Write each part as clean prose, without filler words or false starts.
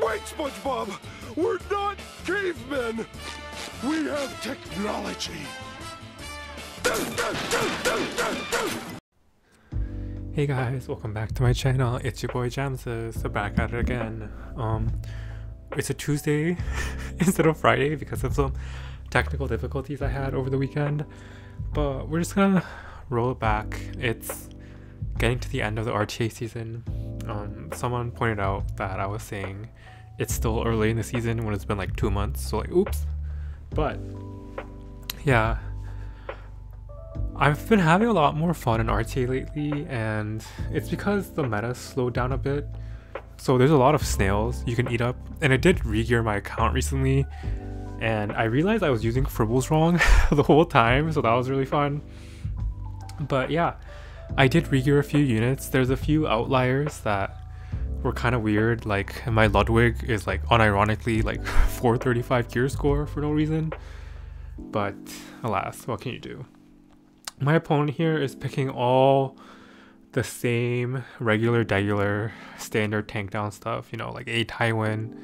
Wait, SpongeBob! We're not cavemen! We have technology! Hey guys, welcome back to my channel. It's your boy Jamsys, so back at it again. It's a Tuesday instead of Friday because of some technical difficulties I had over the weekend. But we're just gonna roll it back. It's getting to the end of the RTA season. Someone pointed out that I was saying it's still early in the season when it's been like 2 months, so like oops. But yeah, I've been having a lot more fun in RTA lately, and it's because the meta slowed down a bit. So there's a lot of snails you can eat up, and I did re-gear my account recently, and I realized I was using fribbles wrong the whole time, so that was really fun. But yeah, I did re-gear a few units. There's a few outliers that were kind of weird, like my Ludwig is like unironically like 435 gear score for no reason. But alas, what can you do? My opponent here is picking all the same regular standard tank down stuff, you know, like a Tywin,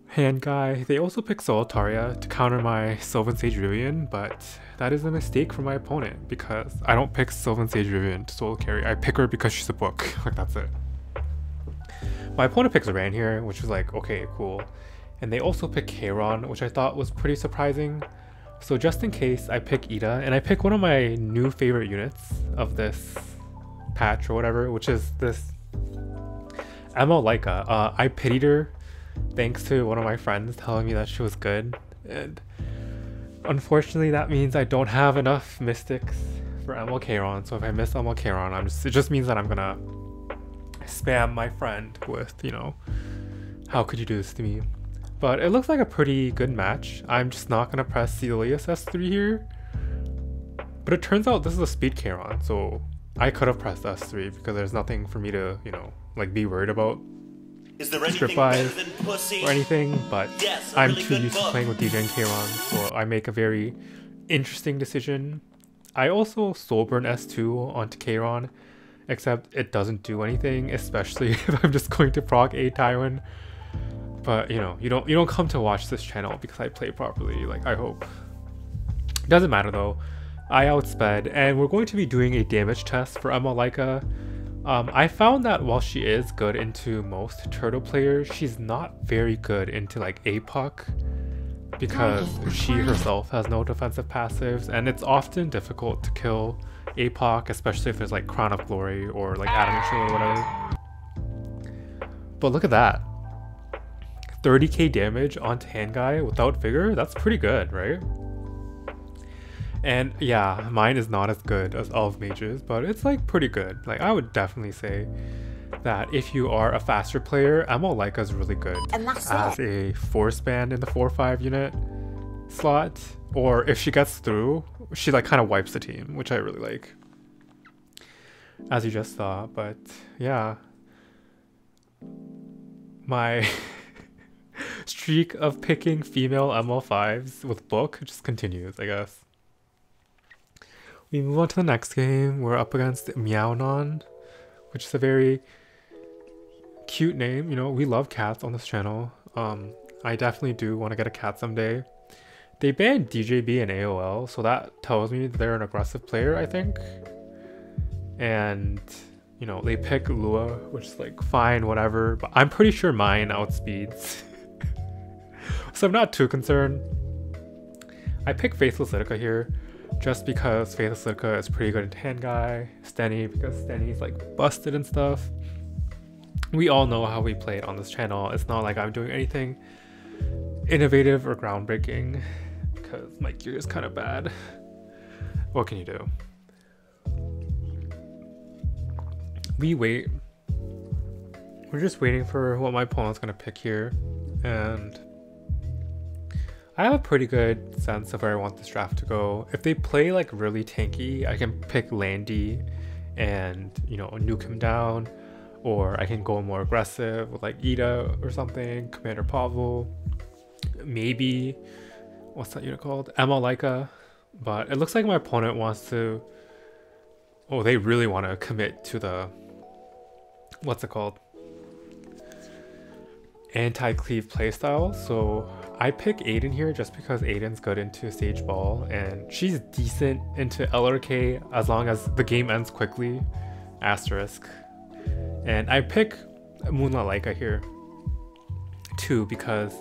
hand guy. They also pick Solitaria to counter my Sylvan Sage Rivian, but that is a mistake for my opponent because I don't pick Sylvan Sage Rivian to solo carry. I pick her because she's a book. Like, that's it. My opponent picks Ran here, which was like, okay, cool. And they also pick Kayron, which I thought was pretty surprising. So just in case, I pick Ida, and I pick one of my new favorite units of this patch or whatever, which is this Laika. I pitied her thanks to one of my friends telling me that she was good, and unfortunately that means I don't have enough mystics for Kayron. So if I miss Kayron, it just means that I'm gonna spam my friend with, you know, how could you do this to me? But it looks like a pretty good match. I'm just not gonna press Celius S3 here. But it turns out this is a speed Kayron, so I could have pressed S3 because there's nothing for me to, you know, like be worried about strip buys or anything. But yes, I'm really too used to playing with DJ and Kayron, so I make a very interesting decision. I also Soulburn S2 onto Kayron, except it doesn't do anything, especially if I'm just going to proc a Tywin. But you know, you don't come to watch this channel because I play properly, like I hope. Doesn't matter though. I outsped, and we're going to be doing a damage test for Laika. I found that while she is good into most turtle players, she's not very good into like APOC because she herself has no defensive passives, and it's often difficult to kill APOC, especially if there's like Crown of Glory or like Adamant Shield or whatever. But look at that. 30k damage onto hand guy without vigor. That's pretty good, right? And yeah, mine is not as good as all of mages, but it's like pretty good. Like I would definitely say that if you are a faster player, Laika is really good as a force band in the 4-5 unit slot, or if she gets through, she like kind of wipes the team, which I really like, as you just saw. But yeah, my streak of picking female ML5s with book just continues, I guess. We move on to the next game. We're up against Meownon, which is a very cute name. You know, we love cats on this channel. I definitely do want to get a cat someday. They banned DJB and AOL, so that tells me they're an aggressive player, I think. And you know, they pick Lua, which is like fine, whatever, but I'm pretty sure mine outspeeds. So I'm not too concerned. I pick Faithless Litica here just because Faithless Litica is pretty good in hand guy, Stenny because Stenny's like busted and stuff. We all know how we play it on this channel. It's not like I'm doing anything innovative or groundbreaking because my gear is kind of bad. What can you do? We wait. We're just waiting for what my opponent's gonna pick here, and I have a pretty good sense of where I want this draft to go. If they play like really tanky, I can pick Landy and, you know, nuke him down, or I can go more aggressive with like Ida or something, Commander Pavel, maybe, what's that unit called? Laika. But it looks like my opponent wants to, oh, they really want to commit to the, what's it called? anti-cleave playstyle, so I pick Aiden here just because Aiden's good into Sage Ball and she's decent into LRK as long as the game ends quickly, asterisk. And I pick Moonlight Laika here too because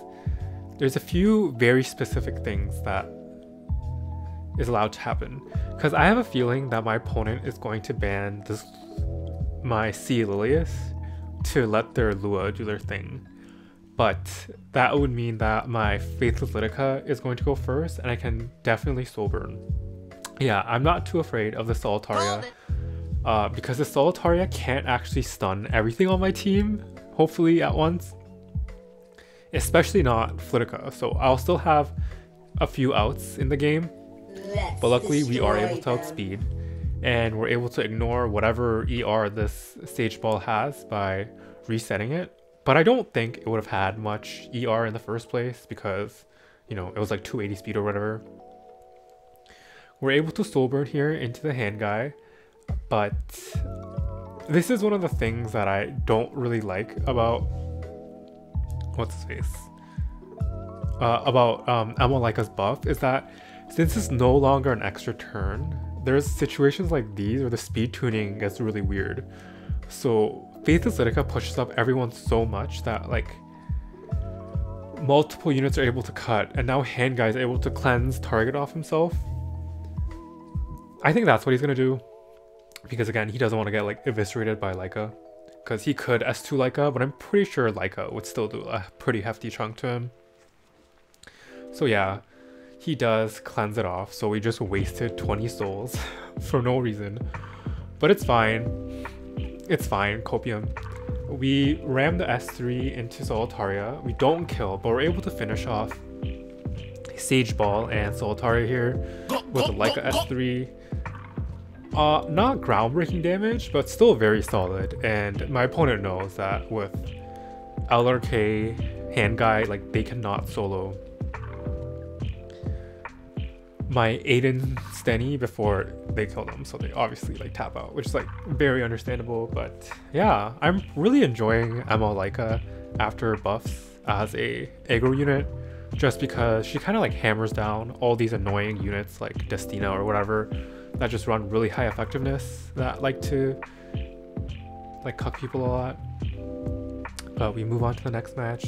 there's a few very specific things that is allowed to happen. Because I have a feeling that my opponent is going to ban my C Lilius to let their Lua do their thing. But that would mean that my Faithless Litica is going to go first, and I can definitely Soulburn. Yeah, I'm not too afraid of the Solitaria, because the Solitaria can't actually stun everything on my team, hopefully at once. Especially not Flitica, so I'll still have a few outs in the game. But luckily we are able to outspeed, and we're able to ignore whatever ER this Sage Ball has by resetting it. But I don't think it would have had much ER in the first place because, you know, it was like 280 speed or whatever. We're able to Soulburn here into the hand guy, but this is one of the things that I don't really like about what's his face? About Emma Laika's buff is that since it's no longer an extra turn, there's situations like these where the speed tuning gets really weird. So Faithless Litica pushes up everyone so much that like multiple units are able to cut, and now hand guy is able to cleanse target off himself. I think that's what he's gonna do because again he doesn't want to get like eviscerated by Laika, because he could S2 Laika, but I'm pretty sure Laika would still do a pretty hefty chunk to him. So yeah, he does cleanse it off, so we just wasted 20 souls for no reason, but it's fine. It's fine, Copium. We ram the S3 into Solitaria. We don't kill, but we're able to finish off Sage Ball and Solitaria here with the Laika S3. Not groundbreaking damage, but still very solid. And my opponent knows that with LRK hand guy, like they cannot solo my Aiden Stenny before they kill them, so they obviously like tap out, which is like very understandable. But yeah, I'm really enjoying Emma Laika after buffs as a aggro unit, just because she kind of like hammers down all these annoying units like Destina or whatever that just run really high effectiveness that like to like cuck people a lot. But we move on to the next match.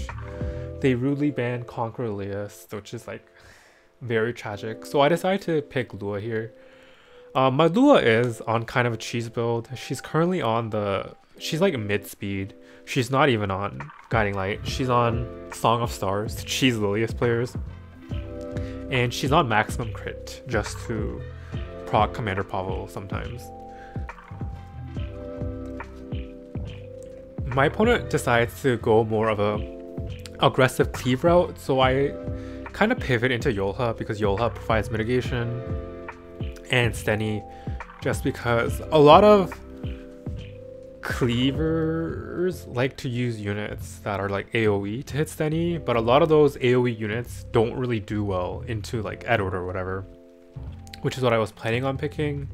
They rudely ban Conqueror Elias, which is like very tragic. So I decided to pick Lua here. My Lua is on kind of a cheese build. She's currently on she's like mid speed. She's not even on Guiding Light. She's on Song of Stars to cheese Lilius players. And she's on maximum crit just to proc Commander Pavel sometimes. My opponent decides to go more of a aggressive cleave route, so I kind of pivot into Yolha because Yolha provides mitigation, and Stenny just because a lot of cleavers like to use units that are like AoE to hit Stenny, but a lot of those AoE units don't really do well into like Edward or whatever, which is what I was planning on picking.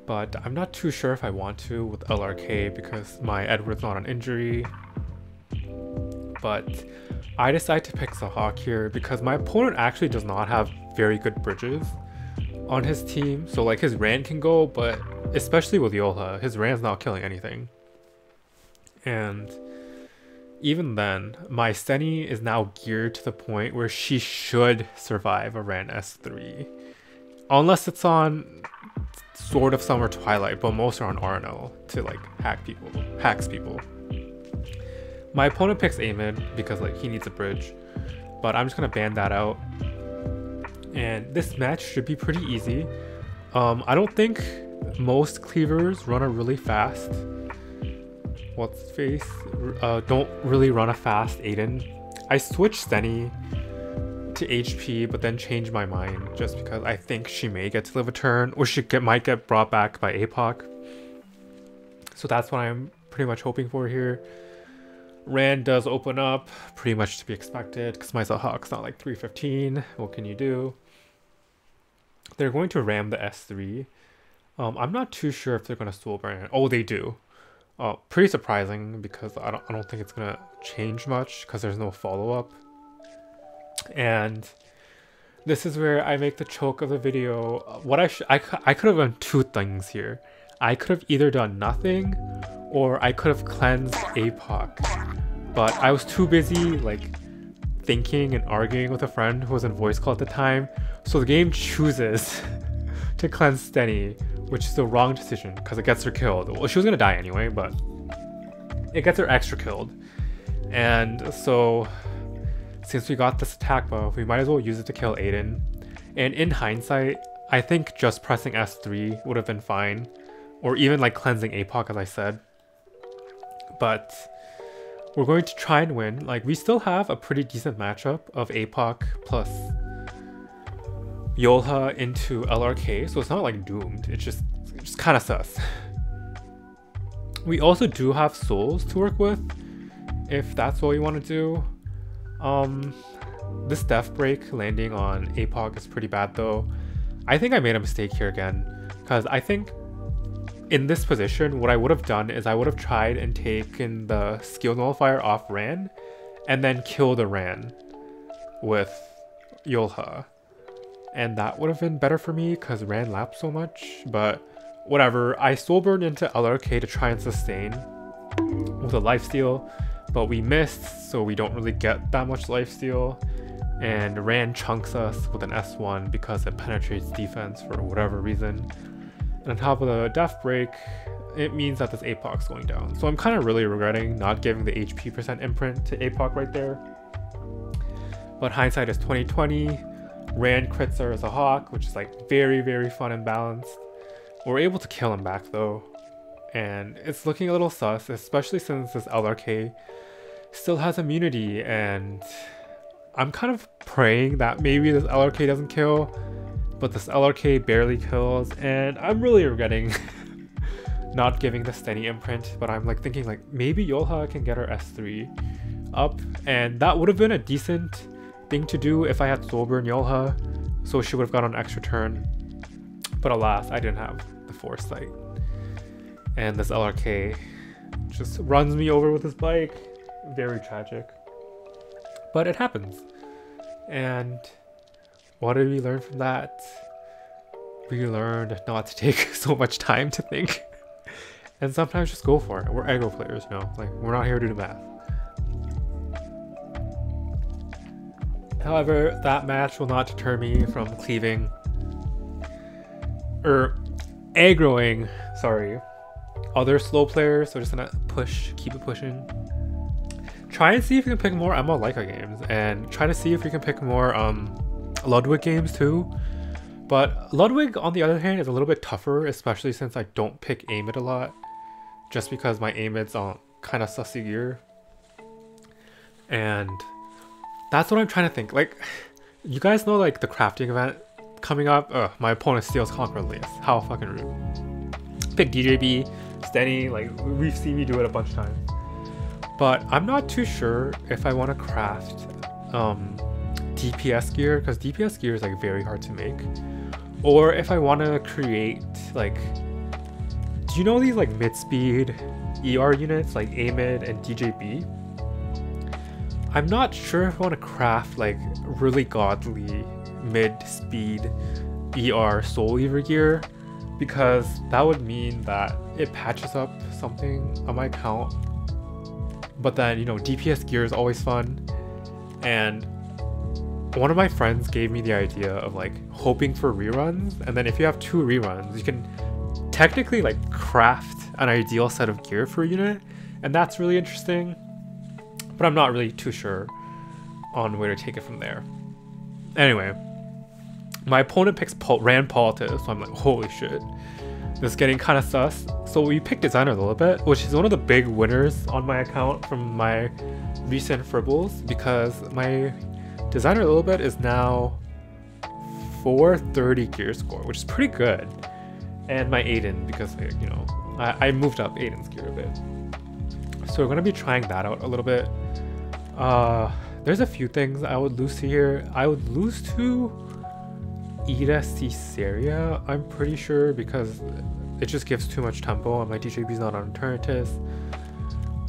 But I'm not too sure if I want to with LRK because my Edward's not on injury. But I decided to pick Zahak here because my opponent actually does not have very good bridges on his team. So like his Rand can go, but especially with Yolha, his Rand's not killing anything. And even then, my Stenny is now geared to the point where she should survive a Rand S3. Unless it's on Sword of Summer Twilight, but most are on RNL to like hacks people. My opponent picks Amid because like he needs a bridge, but I'm just gonna ban that out. And this match should be pretty easy. I don't think most cleavers run a really fast don't really run a fast Aiden. I switched Stenny to HP, but then changed my mind just because I think she may get to live a turn, or she might get brought back by APOC. So that's what I'm pretty much hoping for here. Rand does open up, pretty much to be expected, because my Zahak's not like 315. What can you do? They're going to ram the S3. I'm not too sure if they're going to Soulburn. Oh, they do. Pretty surprising because I don't think it's gonna change much because there's no follow-up. And this is where I make the choke of the video. What I could have done two things here. I could have either done nothing or I could have cleansed APOC. But I was too busy like thinking and arguing with a friend who was in voice call at the time. So the game chooses to cleanse Steny, which is the wrong decision because it gets her killed. Well, she was gonna die anyway, but it gets her extra killed. And so since we got this attack buff, we might as well use it to kill Aiden. And in hindsight, I think just pressing S3 would have been fine. Or even like cleansing APOC, as I said. But we're going to try and win. Like, we still have a pretty decent matchup of APOC plus Yolha into LRK, so it's not like doomed. It's just kind of sus. We also do have souls to work with, if that's what we want to do. This death break landing on APOC is pretty bad though. I think I made a mistake here again, because I think in this position, what I would have done is I would have tried and taken the skill nullifier off Ran, and then kill the Ran with Yolha. And that would have been better for me because Ran lapped so much, but whatever. I Soulburn into LRK to try and sustain with a lifesteal, but we missed, so we don't really get that much lifesteal. And Ran chunks us with an S1 because it penetrates defense for whatever reason. And on top of the death break, it means that this APOC's going down. So I'm kind of really regretting not giving the HP percent imprint to APOC right there. But hindsight is 2020. Ran crits her as a hawk, which is like very, very fun and balanced. We're able to kill him back though. And it's looking a little sus, especially since this LRK still has immunity. And I'm kind of praying that maybe this LRK doesn't kill. But this LRK barely kills, and I'm really regretting not giving the Steny imprint, but I'm like thinking like maybe Yolha can get her S3 up, and that would have been a decent thing to do if I had Soulburn Yolha, so she would have got an extra turn. But alas, I didn't have the foresight. And this LRK just runs me over with his bike. Very tragic. But it happens. And what did we learn from that? We learned not to take so much time to think and sometimes just go for it. We're aggro players, you know, like we're not here to do math. However, that match will not deter me from cleaving or aggroing, sorry, other slow players. So just gonna push, keep it pushing. Try and see if you can pick more Laika games and try to see if you can pick more Ludwig games too. But Ludwig on the other hand is a little bit tougher, especially since I don't pick aim it a lot, just because my aim it's kind of sussy gear. And that's what I'm trying to think. Like, you guys know like the crafting event coming up? My opponent steals Conqueror Elias. How fucking rude. Pick DJB, Steny, like we've seen me do it a bunch of times. But I'm not too sure if I want to craft DPS gear, because DPS gear is like very hard to make, or if I want to create like, do you know these like mid-speed ER units like AMID and DJB? I'm not sure if I want to craft like really godly mid-speed ER Soul Weaver gear, because that would mean that it patches up something on my account. But then, you know, DPS gear is always fun, and one of my friends gave me the idea of like hoping for reruns, and then if you have 2 reruns, you can technically like craft an ideal set of gear for a unit, and that's really interesting. But I'm not really too sure on where to take it from there. Anyway, my opponent picks Rand Politis, so I'm like, holy shit, this is getting kind of sus. So we picked Designer a little bit, which is one of the big winners on my account from my recent fribbles, because my Designer a little bit is now 430 gear score, which is pretty good. And my Aiden, because you know, I moved up Aiden's gear a bit. So we're gonna be trying that out a little bit. There's a few things I would lose to here. I would lose to Ida Caesarea, I'm pretty sure, because it just gives too much tempo and my DJB's not on Eternatus.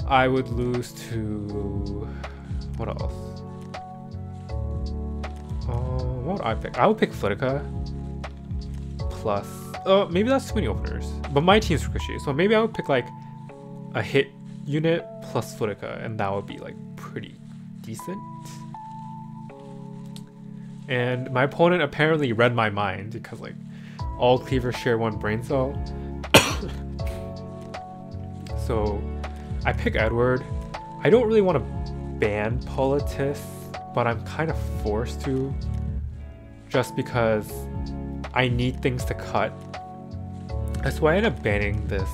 I would lose to... what else? What would I pick? I would pick Flitica plus... maybe that's too many openers. But my team's squishy, so maybe I would pick like a hit unit plus Flitica, and that would be like pretty decent. And my opponent apparently read my mind because like all cleavers share one brain cell. So I pick Edward. I don't really want to ban Politis, but I'm kind of forced to, just because I need things to cut. That's why I ended up banning this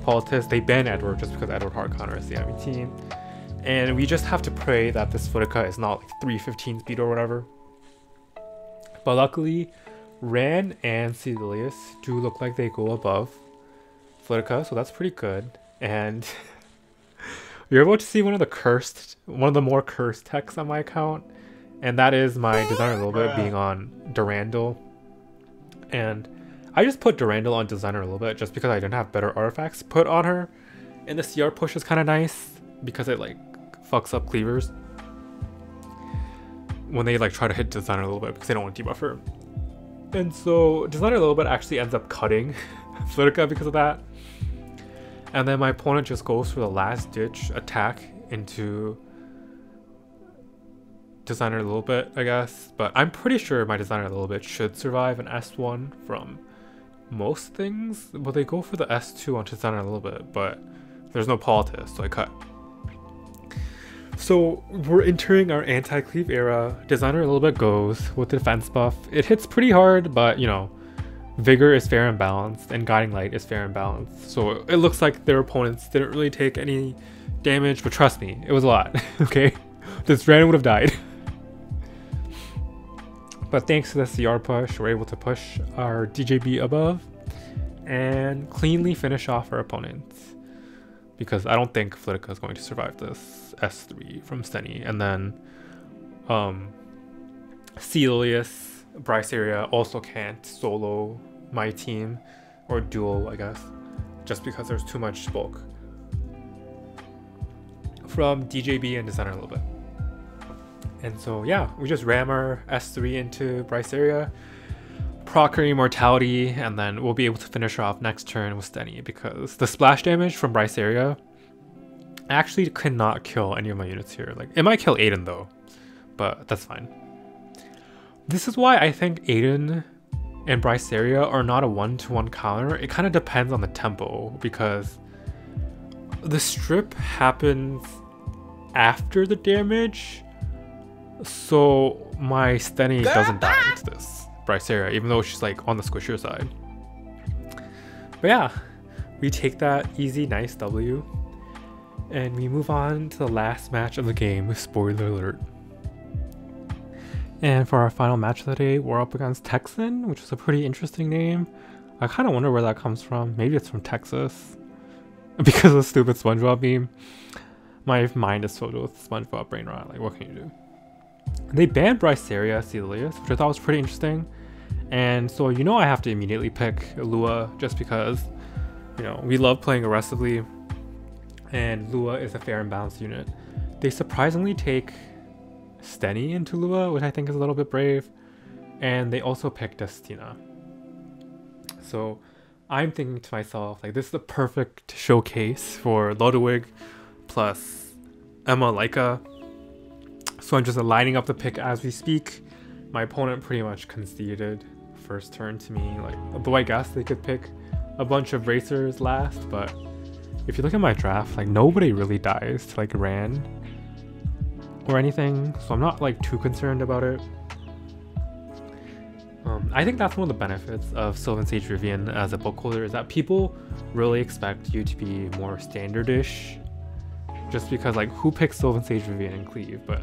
Politis. They banned Edward just because Edward hard counters the enemy team. And we just have to pray that this Flitica is not like 315 speed or whatever. But luckily, Ran and Cedelius do look like they go above Flitica, so that's pretty good. And you're able to see one of the more cursed texts on my account, and that is my designer a little bit being on Durandal. And I just put Durandal on designer a little bit just because I didn't have better artifacts put on her. And the CR push is kind of nice because it like fucks up cleavers when they like try to hit designer a little bit because they don't want to debuff her. And so designer a little bit actually ends up cutting Flitica because of that. And then my opponent just goes for the last ditch attack into designer a little bit, I guess. But I'm pretty sure my designer a little bit should survive an S1 from most things. But they go for the S2 on designer a little bit, but there's no Politis, so I cut. So we're entering our anti-cleave era. Designer a little bit goes with the defense buff. It hits pretty hard, but you know, Vigor is fair and balanced, and Guiding Light is fair and balanced. So it looks like their opponents didn't really take any damage, but trust me, it was a lot, okay? This Ran would have died. But thanks to the CR push, we're able to push our DJB above and cleanly finish off our opponents. Because I don't think Flitica is going to survive this S3 from Steny. And then Celius, Bryce area also can't solo my team, or duo I guess, just because there's too much bulk from DJB and designer a little bit. And so yeah, we just ram our S3 into Bryce area, proc her immortality, and then we'll be able to finish her off next turn with Steny, because the splash damage from Bryce area actually could not kill any of my units here. Like it might kill Aiden though, but that's fine. This is why I think Aiden and Bryce area are not a one-to-one counter. It kind of depends on the tempo, because the strip happens after the damage, so my Steny doesn't die into this Bryce area, even though she's like on the squishier side. But yeah, we take that easy, nice W, and we move on to the last match of the game. Spoiler alert. And for our final match of the day, we're up against Texan, which is a pretty interesting name. I kind of wonder where that comes from. Maybe it's from Texas, because of the stupid SpongeBob meme. My mind is filled with SpongeBob brain rot. Like, what can you do? They banned Bryceria Celius, which I thought was pretty interesting. And so, you know, I have to immediately pick Lua, just because, you know, we love playing aggressively, and Lua is a fair and balanced unit. They surprisingly take Steny into Lua, which I think is a little bit brave, and they also picked Destina. So I'm thinking to myself, like, this is the perfect showcase for Ludwig plus Emma Laika. So I'm just lining up the pick as we speak. My opponent pretty much conceded first turn to me. Like, though I guess they could pick a bunch of racers last, but if you look at my draft, like, nobody really dies to like Ran or anything, so I'm not like too concerned about it. I think that's one of the benefits of Sylvan Sage Rivian as a book holder, is that people really expect you to be more standardish, just because, like, who picks Sylvan Sage Rivian and Cleave? But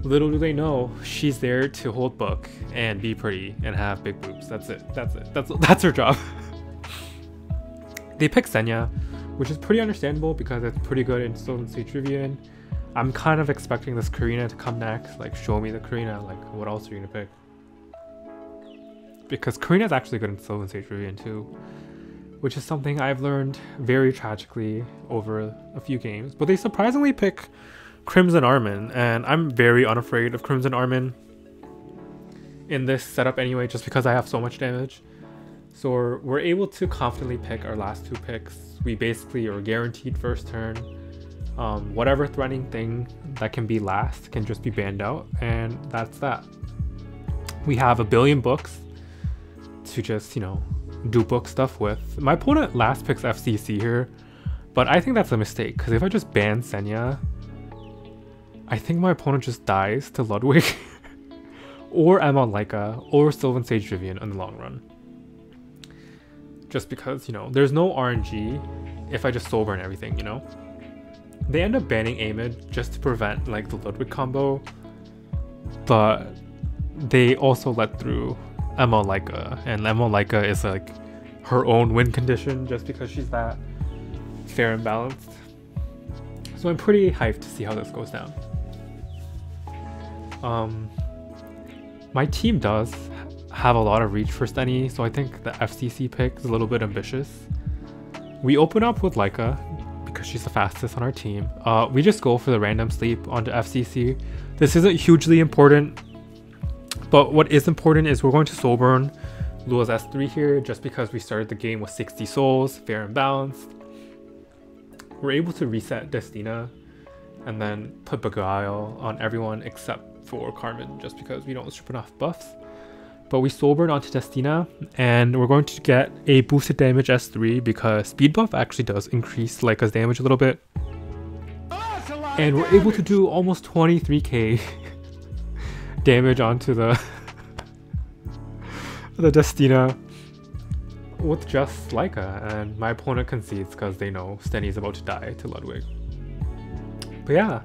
little do they know, she's there to hold book and be pretty and have big boobs. That's it. That's her job. They pick Senya, which is pretty understandable because it's pretty good in Sylvan Sage Rivian. I'm kind of expecting this Karina to come next, like, show me the Karina, like, what else are you gonna pick? because Karina's actually good in Sylvan Sage Rivian too, which is something I've learned very tragically over a few games. But they surprisingly pick Crimson Armin, and I'm very unafraid of Crimson Armin in this setup anyway, just because I have so much damage. So we're able to confidently pick our last 2 picks. We basically are guaranteed first turn. Whatever threatening thing that can be last can just be banned out, and that's that. We have a billion books to just, you know, do book stuff with. My opponent last picks FCC here, but I think that's a mistake, because if I just ban Senya, I think my opponent just dies to Ludwig or Emma Laika or Sylvan Sage Rivian in the long run. Just because, you know, there's no RNG if I just Soulburn everything, you know? They end up banning Amid just to prevent like the Ludwig combo, but they also let through Emma Laika, and Emma Laika is like her own win condition just because she's that fair and balanced. So I'm pretty hyped to see how this goes down. My team does have a lot of reach for Stenny, so I think the FCC pick is a little bit ambitious. We open up with Laika because she's the fastest on our team. We just go for the random sleep onto FCC. This isn't hugely important, but what is important is we're going to Soulburn Lua's S3 here just because we started the game with 60 souls, fair and balanced. We're able to reset Destina and then put Beguile on everyone except for Carmen just because we don't strip enough buffs. But we Soulburn onto Destina, and we're going to get a boosted damage S3 because speed buff actually does increase Laika's damage a little bit. And we're able to do almost 23k damage onto the Destina with just Laika, and my opponent concedes because they know Stenny's about to die to Ludwig. But yeah,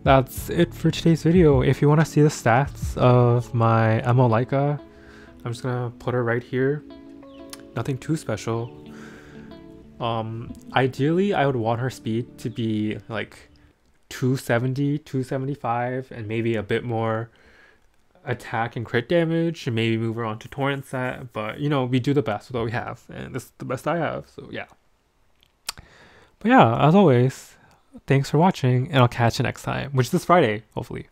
that's it for today's video. If you want to see the stats of my Emma Laika, I'm just gonna put her right here. Nothing too special. Ideally, I would want her speed to be like 270, 275, and maybe a bit more attack and crit damage, and maybe move her on to Torrent set. But you know, we do the best with what we have, and this is the best I have, so yeah. But yeah, as always, thanks for watching, and I'll catch you next time, which is this Friday, hopefully.